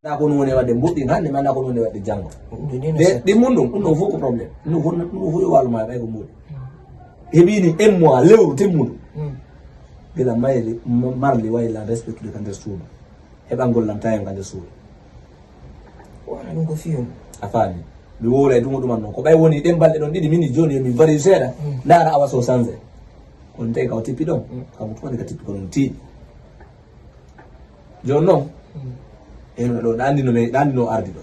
da ko woni wadde mbuddi hande man da ko woni wadde jango de mundum ɗum ɗo fof ko probléme ɗum fof yo walu ma ɓay ko mbuɗi heɓini un mois lewru timmuɗo gila mayli marli wayla respectude ka nder suudu heɓa gollanta hen ka nder suudu wala ɗum ko fiyum a faami mi wowla e dungo ɗuman noon ko ɓay woni ɗen balɗe ɗon ɗiɗi mini joni yomin vari seeɗa ndara awa so changé kono tawi kaw tippi ɗon kamo tumani ka tippi ko ɗon tiiɗi joni noon eno ɗo ɗandino ardi ɗo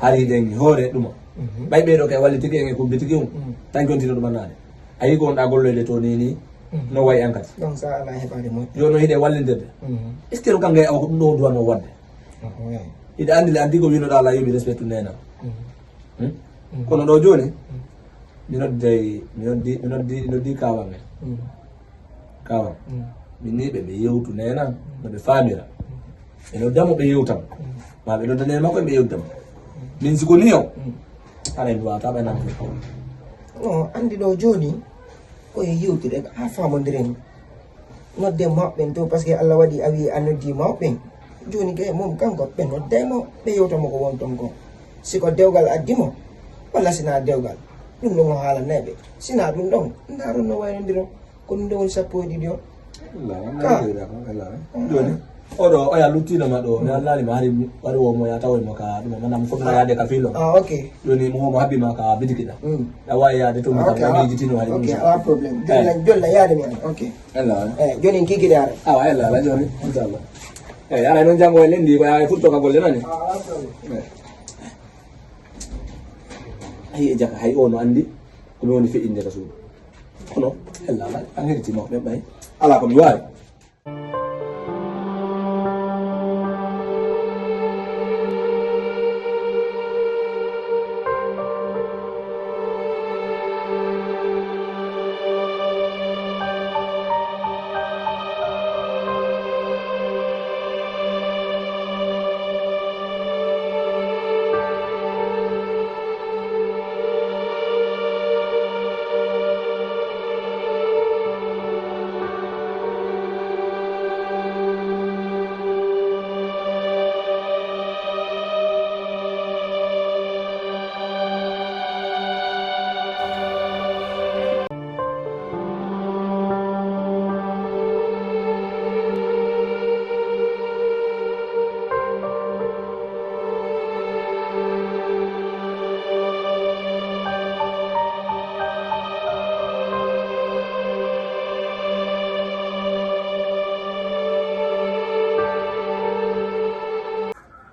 hari ɗen hoore ɗuma ɓay ɓeɗo kay walli tigi en e kubbi tigi tan jontino ɗumannade a yi ko wonɗa golloyde to ni no wayi an kadi donc sa ala heɓade moƴƴo joni noon hiɗe wallidirde est ce que ɗo kangay awa ko ɗum ɗo duwanno wadde hiɗe andile andi ko winoɗa ala yoɓi respecte nena kono ɗo joni mi noddi kawal men kawal min ni ɓe yewtu nena noɓe famira ɓe noddamo ɓe yewtam ma ɓe nodda nena makko ɓe yewtama min siko ni o ara mi wawata ɓaynam non andi ɗo joni koye yewtude ha famodiren nodde mawɓen to par ce que Allah waɗi a wi a noddi mawɓen joni kay mom kanko ɓe noddemo ɓe yewtamo ko wonton ko siko dewgal addimo walla sina dewgal ɗum ɗon o haalanayɓe sina ɗum ɗon ndaron no waynodiro ko ɗum ɗo woni sappo e ɗiɗi o joni oɗo oya luttinoma ɗo mi allalima hari wari womo ya tawoymo ka ɗuma manam foɗɗuma yaade ka filo ok joni mo womo habbima ka bitikiɗa ɗa wawi yaade to mi kam mijitino hari ok awa probléme jolla yaade mi an ok joni en kikiɗe ara awa ella joni inchallah eyyi ara noon janggo e lendi ko yaha futto ka golle nani ayi e jaka hay o no andi komi woni feƴinde ka suudu kono ella ala an heritimo ɓen ɓay ala komi wawi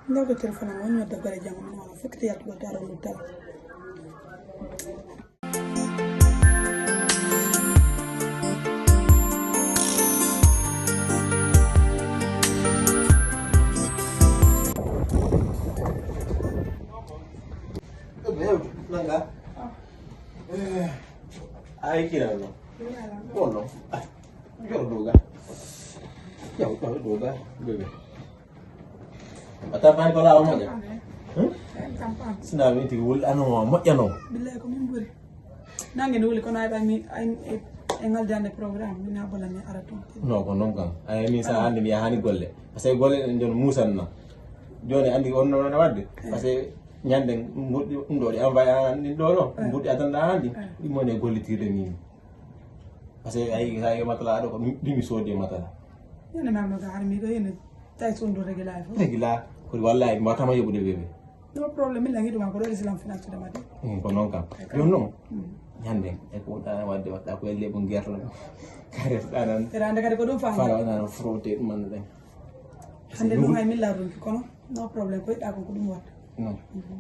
ndawde téléphone am woni dogare jango min wala fekk yaltugo daro lu tal nanga ay kirano bono jor doga yaw taw doga bebe ata pani ko lawa moƴƴa sina witi wol ano moƴƴano billahi ko min ɓuuri nangue ne wuli kono ay ɓaymi e ngaldande programme min ha bolami ara toon non ko noon kam ay min sa andi mi yahani golle par ce que golle ɗen jon musanna joni andi on noon wadde par ce que ñande goɗɗi ɗum ɗo ɗi envoyé ɗin ɗo ɗo goɗɗi adanɗa handi ɗum woni e gollitirde min par ce que ayi sa matala aɗo ko ɗumi soodi e matala ñande mamno ga har mi ɗo hene tawi sundu régula e fof régula koɗi wallahi mi watama yoɓude bébé no probléme min langiɗuma ko ɗo résidence financier made ko noon kam joni noon ñanden e ko wonɗa wadde waɗɗa ko elle ɓo guerta ɗum karetɗa nan terande kadi ko ɗum fara waɗano frotté ɗum anno ɗen hande ɗum hay min larɗumki kono no probléme ko yiɗɗa kon ko ɗum watta non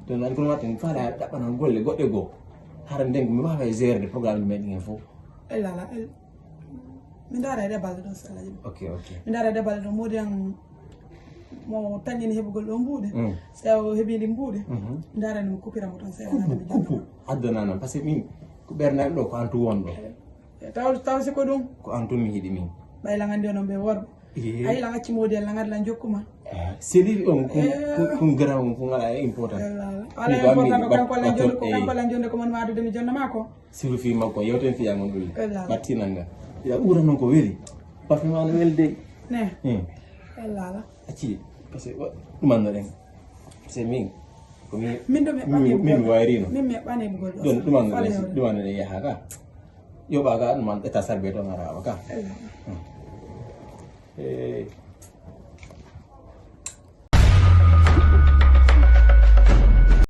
joni andi kono watta faala ɗaɓɓanan golle goɗɗe goo hara nden ko mi wawa e gérde programme meɗen hen fof elala min daara e ɗebalde ɗon salaji ok min daara e ɗebalde ɗon modi an mo tañini heɓugol ɗo mbuuɗe so heeɓiɗi mbuuɗe daranimo coupiramo tan coupe addananam par ce que min ko ɓernaɗe ɗo ko antu wonɗo taw siko ɗum ko antu mi hiiɗi min ɓayla gandi onon ɓe worɓe ayi la acci modi en la gadi la jokkuma séɗiɗi on ko grand ko ngala important ala important ko kanko la jonde ko mon wadude mi jonna ma ko siru fi makko yewten fiya mon ɗulli battinanga ya ɓuura noon ko weeli parfum ana welde ne elala acci par ce que ɗumanno ɗen c'est min komi min do me bani min wayrino min me bani bugol don duman ne ya haga yo baga man eta sarbe to ngara waka